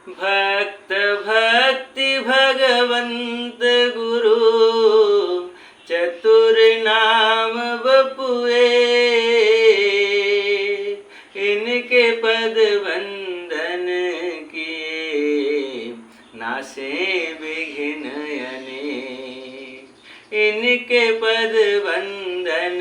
भक्त भक्ति भगवंत गुरु चतुर नाम बपुए। इनके पद वंदन किए नासे विघ्न अनेक। इनके पद वंदन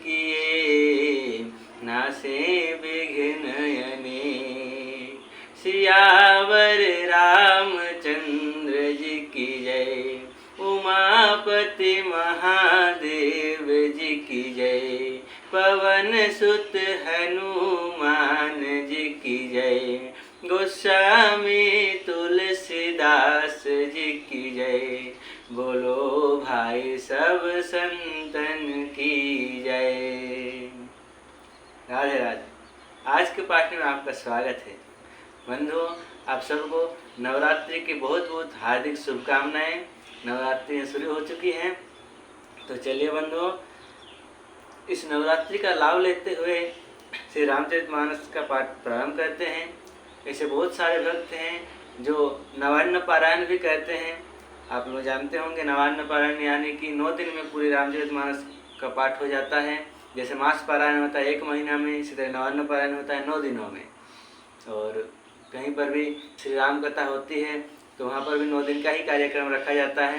किए नासे विघ्न अनेक। सियावर रामचंद्र जी की जय, उमापति महादेव जी की जय, पवन सुत हनुमान जी की जय, गोस्वामी तुलसीदास जी की जय। बोलो भाई सब संतन की जय। राधे राधे। आज के पाठ में आपका स्वागत है। बंधुओं, आप सबको नवरात्रि की बहुत बहुत हार्दिक शुभकामनाएं। नवरात्रि शुरू हो चुकी हैं, तो चलिए बंधुओं, इस नवरात्रि का लाभ लेते हुए श्री रामचरितमानस का पाठ प्रारंभ करते हैं। ऐसे बहुत सारे भक्त हैं जो नवान्न पारायण भी करते हैं। आप लोग जानते होंगे नवान्न पारायण यानी कि 9 दिन में पूरी रामचरितमानस का पाठ हो जाता है। जैसे मास पारायण होता है 1 महीना में, इसी तरह नवान्न पारायण होता है 9 दिनों में। और कहीं पर भी श्री राम कथा होती है तो वहाँ पर भी 9 दिन का ही कार्यक्रम रखा जाता है।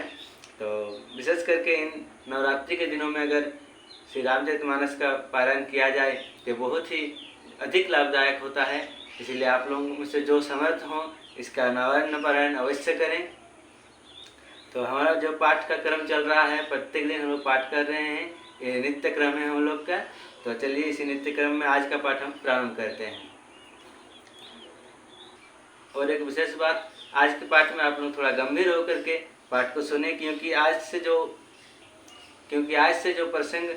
तो विशेष करके इन नवरात्रि के दिनों में अगर श्री रामचरितमानस का पारायण किया जाए तो बहुत ही अधिक लाभदायक होता है। इसलिए आप लोगों में से जो समर्थ हों इसका नवान्न पारायण अवश्य करें। तो हमारा जो पाठ का क्रम चल रहा है, प्रत्येक दिन हम लोग पाठ कर रहे हैं, ये नित्य क्रम है हम लोग का। तो चलिए इसी नित्य क्रम में आज का पाठ हम प्रारंभ करते हैं। और एक विशेष बात, आज के पाठ में आप लोग थोड़ा गंभीर होकर के पाठ को सुने, क्योंकि आज से जो प्रसंग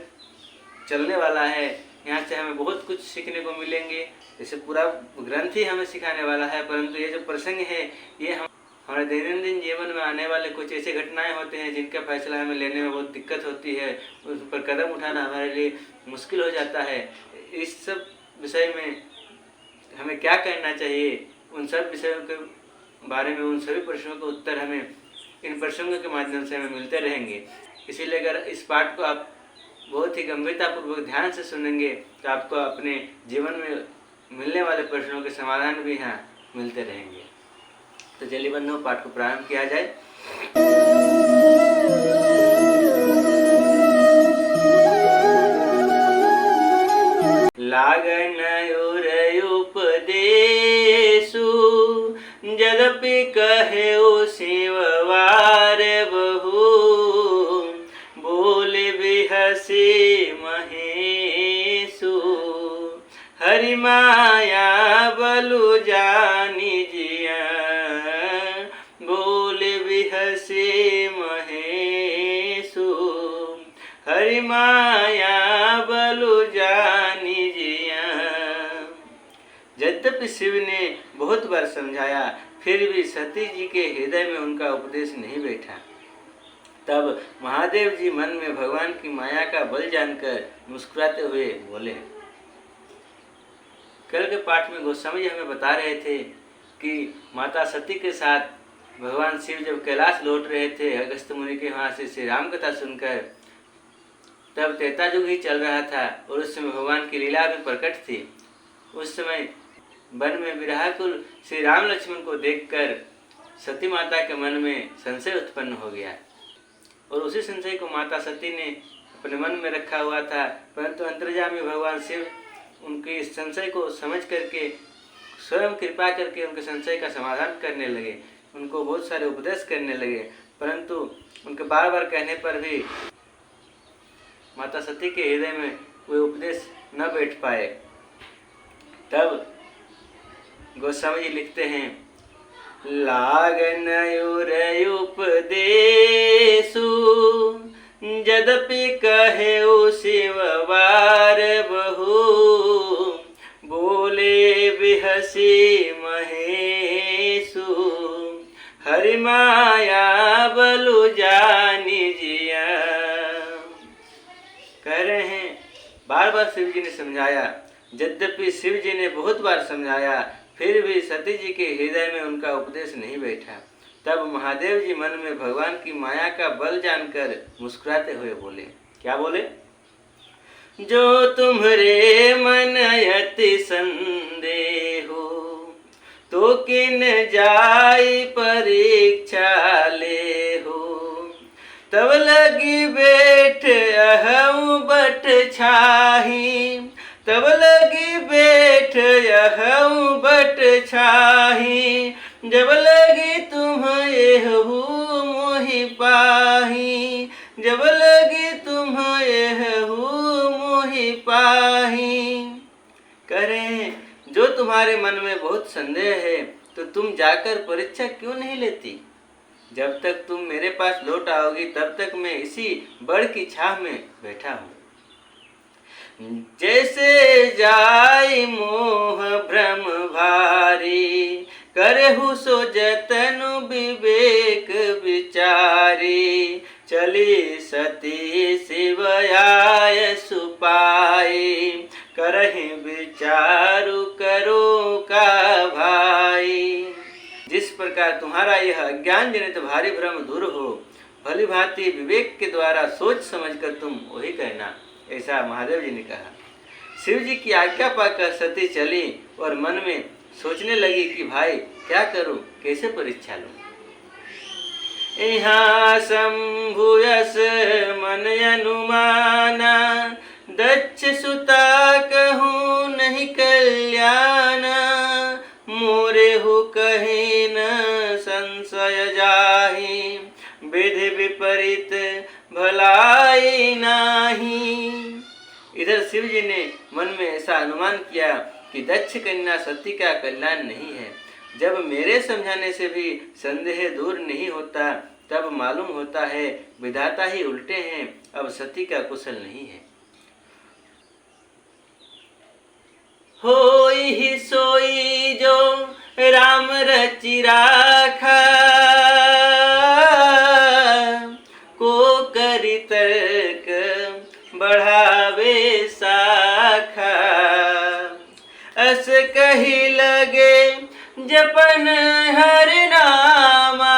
चलने वाला है यहाँ से हमें बहुत कुछ सीखने को मिलेंगे। जैसे पूरा ग्रंथ ही हमें सिखाने वाला है, परंतु ये जो प्रसंग है ये हमारे दैनंदिन जीवन में आने वाले कुछ ऐसे घटनाएं होते हैं जिनका फैसला हमें लेने में बहुत दिक्कत होती है, उस पर कदम उठाना हमारे लिए मुश्किल हो जाता है। इस सब विषय में हमें क्या करना चाहिए, उन सब विषयों के बारे में, उन सभी प्रश्नों के उत्तर हमें इन प्रसंगों के माध्यम से हमें मिलते रहेंगे। इसीलिए अगर इस पाठ को आप बहुत ही गंभीरतापूर्वक ध्यान से सुनेंगे तो आपको अपने जीवन में मिलने वाले प्रश्नों के समाधान भी यहाँ मिलते रहेंगे। तो चलिए बंधुओं, पाठ को प्रारंभ किया जाए। लागन उपदेशु यद्यपि कहेउ शिववार बहु, बोल बिहसी महेशु, हरि माया बलु जानी जिया, बोल बिहसी महेशु, हरि माया बलु जानी जिया। यद्यपि शिव ने बहुत बार समझाया, फिर भी सती जी के हृदय में उनका उपदेश नहीं बैठा। तब महादेव जी मन में भगवान की माया का बल जानकर मुस्कुराते हुए बोले। कल के पाठ में गोस्वामी जी हमें बता रहे थे कि माता सती के साथ भगवान शिव जब कैलाश लौट रहे थे अगस्त्य मुनि के वहाँ से श्री राम कथा सुनकर, तब त्रेता युग ही चल रहा था और उस समय भगवान की लीला भी प्रकट थी। उस समय वन में विरहाकुल श्री राम लक्ष्मण को देखकर सती माता के मन में संशय उत्पन्न हो गया, और उसी संशय को माता सती ने अपने मन में रखा हुआ था। परंतु अंतर्यामी भगवान शिव उनके इस संशय को समझ करके स्वयं कृपा करके उनके संशय का समाधान करने लगे, उनको बहुत सारे उपदेश करने लगे। परंतु उनके बार बार कहने पर भी माता सती के हृदय में कोई उपदेश न बैठ पाए। तब गोस्वामी जी लिखते हैं, लागन उपदेशु यद्यपि कहेउ शिववार बहु, बोले बिहसी महेशु, हरि माया बलु जानी जिया। कह रहे हैं बार बार शिव जी ने समझाया, यद्यपि शिव जी ने बहुत बार समझाया, फिर भी सती जी के हृदय में उनका उपदेश नहीं बैठा। तब महादेव जी मन में भगवान की माया का बल जानकर मुस्कुराते हुए बोले, क्या बोले? जो तुम्हारे मन अति संदेहो, तो किन जाई परीक्षा ले हो। तब लगी बैठ अहऊ बट छाही, तब लगी बैठ अहऊ बट छाही। जब लगी तुम एहू मोहि पाही, जब लगी तुम एहू मोहि पाही। करें, जो तुम्हारे मन में बहुत संदेह है तो तुम जाकर परीक्षा क्यों नहीं लेती? जब तक तुम मेरे पास लौट आओगी तब तक मैं इसी बड़ की छाह में बैठा हूँ। जैसे जाय मोह भ्रम भारी, करहु सो जतनु विवेक विचारी। चली सती शिव आय सुपाई, करहि विचारु करो का भाई। जिस प्रकार तुम्हारा यह अज्ञान जनित भारी भ्रम दूर हो, भली भांति विवेक के द्वारा सोच समझकर तुम वही कहना, ऐसा महादेव जी ने कहा। शिव जी की आज्ञा पाकर सती चली और मन में सोचने लगी कि भाई क्या करूं, कैसे परीक्षा लूं। यहाँ शंभुयस मन अनुमाना, दक्ष सुता कहूँ नहीं कल्याणा। मोरे हो कहे न संशय जाहि, विधि विपरीत भलाई नाही। इधर शिव जी ने मन में ऐसा अनुमान किया कि दक्ष कन्या सती का कल्याण नहीं है। जब मेरे समझाने से भी संदेह दूर नहीं होता तब मालूम होता है विधाता ही उल्टे हैं, अब सती का कुशल नहीं है। होई ही सोई जो राम रचि राखा, को करि तर्क बढ़ावे साखा। अस कही लगे जपन हर नामा,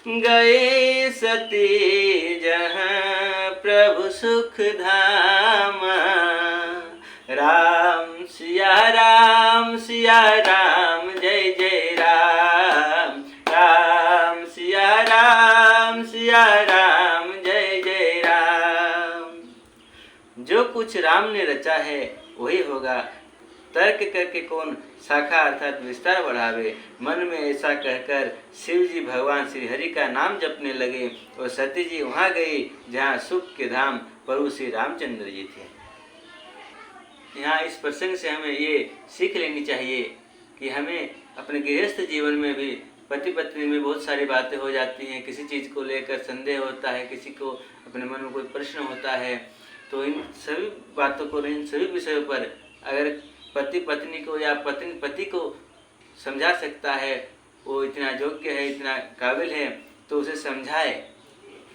गए सती जहाँ प्रभु सुख धामा। राम सिया राम जय जय राम। राम सिया राम जय जय राम। जो कुछ राम ने रचा है वही होगा, तर्क करके कौन शाखा अर्थात विस्तार बढ़ावे। मन में ऐसा कहकर शिव जी भगवान श्री हरि का नाम जपने लगे और सती जी वहाँ गई जहाँ सुख के धाम प्रभु श्री रामचंद्र जी थे। यहाँ इस प्रसंग से हमें ये सीख लेनी चाहिए कि हमें अपने गृहस्थ जीवन में भी पति पत्नी में बहुत सारी बातें हो जाती हैं। किसी चीज़ को लेकर संदेह होता है, किसी को अपने मन में कोई प्रश्न होता है, तो इन सभी बातों को, इन सभी विषयों पर अगर पति पत्नी को या पत्नी पति को समझा सकता है, वो इतना योग्य है, इतना काबिल है, तो उसे समझाए।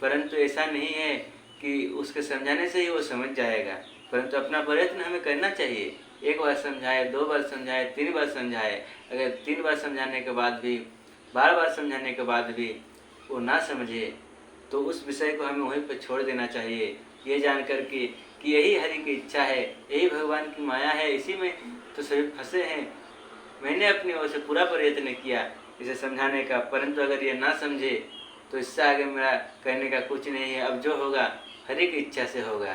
परंतु ऐसा नहीं है कि उसके समझाने से ही वो समझ जाएगा, परंतु अपना प्रयत्न हमें करना चाहिए। एक बार समझाए, 2 बार समझाए, 3 बार समझाए। अगर 3 बार समझाने के बाद भी, 12 बार समझाने के बाद भी वो ना समझे तो उस विषय को हमें वहीं पर छोड़ देना चाहिए, ये जानकर कि यही हरि की इच्छा है, यही भगवान की माया है, इसी में तो सभी फंसे हैं। मैंने अपनी ओर से पूरा प्रयत्न किया इसे समझाने का, परंतु अगर ये ना समझे तो इससे आगे मेरा कहने का कुछ नहीं है। अब जो होगा हरि की इच्छा से होगा,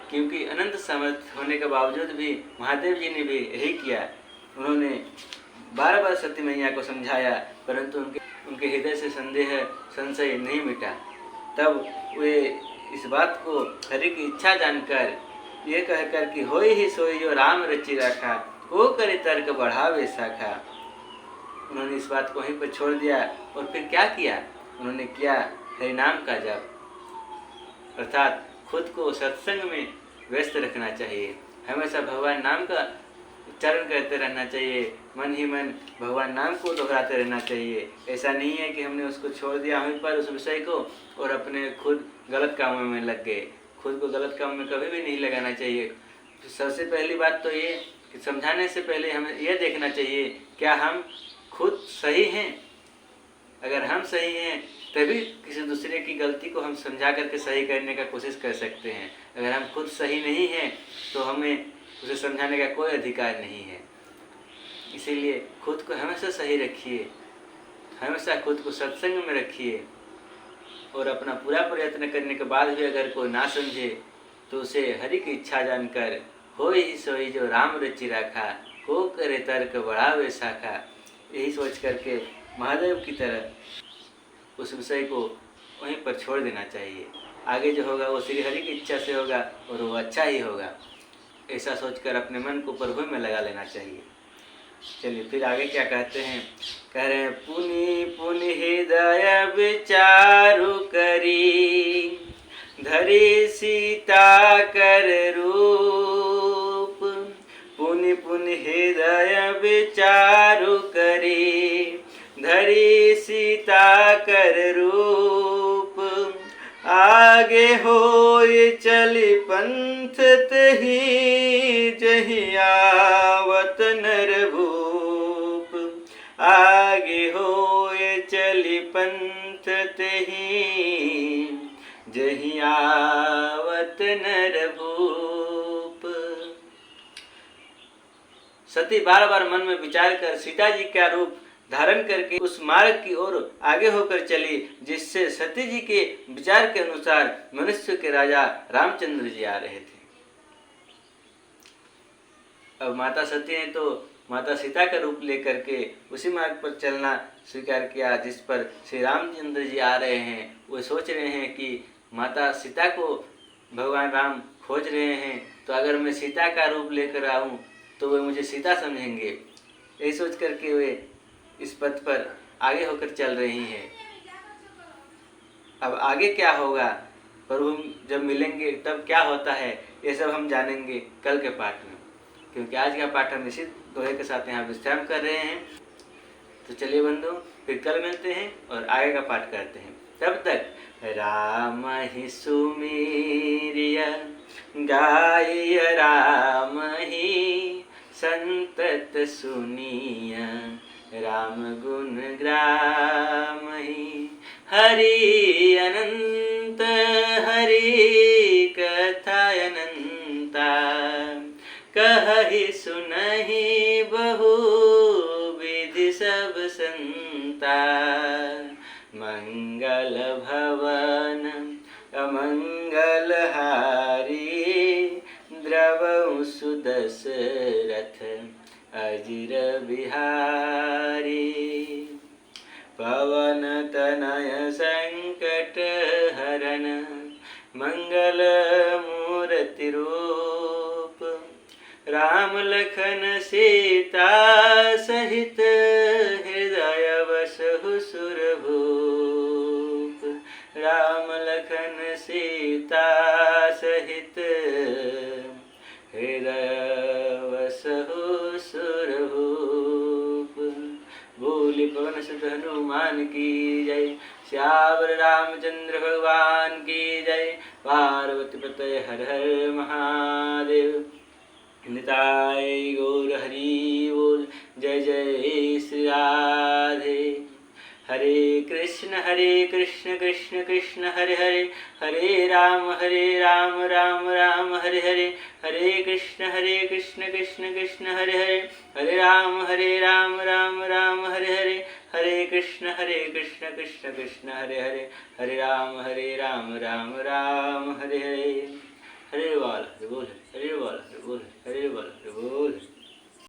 क्योंकि अनंत सामर्थ्य होने के बावजूद भी महादेव जी ने भी यही किया। उन्होंने 12 बार सती मैया को समझाया, परंतु उनके हृदय से संदेह संशय नहीं मिटा। तब वे इस बात को हरि की इच्छा जानकर ये कहकर कि होई ही सोई जो राम रचि राखा, को करे तर्क बढ़ावे शाखा, उन्होंने इस बात को वहीं पर छोड़ दिया और फिर क्या किया? उन्होंने किया हरि नाम का जप, अर्थात खुद को सत्संग में व्यस्त रखना चाहिए। हमेशा भगवान नाम का उच्चारण करते रहना चाहिए, मन ही मन भगवान नाम को दोहराते रहना चाहिए। ऐसा नहीं है कि हमने उसको छोड़ दिया वहीं पर उस विषय को और अपने खुद गलत कामों में लग गए। खुद को गलत काम में कभी भी नहीं लगाना चाहिए। तो सबसे पहली बात तो ये कि समझाने से पहले हमें यह देखना चाहिए क्या हम खुद सही हैं। अगर हम सही हैं तभी किसी दूसरे की गलती को हम समझा करके सही करने का कोशिश कर सकते हैं। अगर हम खुद सही नहीं हैं तो हमें उसे समझाने का कोई अधिकार नहीं है। इसीलिए खुद को हमेशा सही रखिए, हमेशा खुद को सत्संग में रखिए और अपना पूरा प्रयत्न करने के बाद भी अगर कोई ना समझे तो उसे हरि की इच्छा जानकर होय ही सोई जो राम रचि राखा, को करे तर्क बढ़ावे शाखा, यही सोच करके महादेव की तरह उस विषय को वहीं पर छोड़ देना चाहिए। आगे जो होगा वो श्री हरि की इच्छा से होगा और वो अच्छा ही होगा, ऐसा सोचकर अपने मन को प्रभु में लगा लेना चाहिए। चलिए फिर आगे क्या कहते हैं, कह रहे हैं पुनि पुनि हृदय विचारु करी, धरी सीता कर रूप, पुनि पुनि हृदय विचारु करी, धरी सीता कर रूप, आगे होय चली पंथ तही, जहि आवत नर भूप, आगे होय चली पंथ तही, जहि आवत नर भूप। सती बार बार मन में विचार कर सीता जी का रूप धारण करके उस मार्ग की ओर आगे होकर चली जिससे सती जी के विचार के अनुसार मनुष्य के राजा रामचंद्र जी आ रहे थे। अब माता सती ने तो माता सीता का रूप लेकर के उसी मार्ग पर चलना स्वीकार किया जिस पर श्री रामचंद्र जी आ रहे हैं। वो सोच रहे हैं कि माता सीता को भगवान राम खोज रहे हैं, तो अगर मैं सीता का रूप लेकर आऊं तो वे मुझे सीता समझेंगे। यही सोच करके वे इस पथ पर आगे होकर चल रही हैं। अब आगे क्या होगा, प्रभु जब मिलेंगे तब क्या होता है, ये सब हम जानेंगे कल के पाठ में, क्योंकि आज का पाठ हम इसी दोहे के साथ यहाँ विश्राम कर रहे हैं। तो चलिए बंधु, फिर कल मिलते हैं और आगे का पाठ करते हैं। तब तक राम ही सुमेरिय गाय, राम ही संतत सुनिय, राम गुण ग्राम ही, हरि अनंत हरि कथा अनंता, कहहि सुनहि बहु विधि सब संता, मंगल भवन अमंगल हारी, द्रवहु सुदशरथ अजिर बिहारी, पवन तनय संकट हरन, मंगल मूर्ति रूप, राम लखन सीता सहित, हृदय बसहु सुरभूप, राम लखन सीता सहित, हृदय बसहु सुरभूप। बोले पवन सुत हनुमान की जय, श्यावर रामचंद्र भगवान की जय, पार्वती पतये हर हर महादेव। निताय गौर हरि बोल, जय जय श्री राधे। हरे कृष्ण कृष्ण कृष्ण हरे हरे, हरे राम राम राम हरे हरे, हरे कृष्ण कृष्ण कृष्ण हरे हरे, हरे राम राम हरे हरे, हरे कृष्ण कृष्ण कृष्ण हरे हरे, हरे राम राम राम हरे हरे, हरे बोल।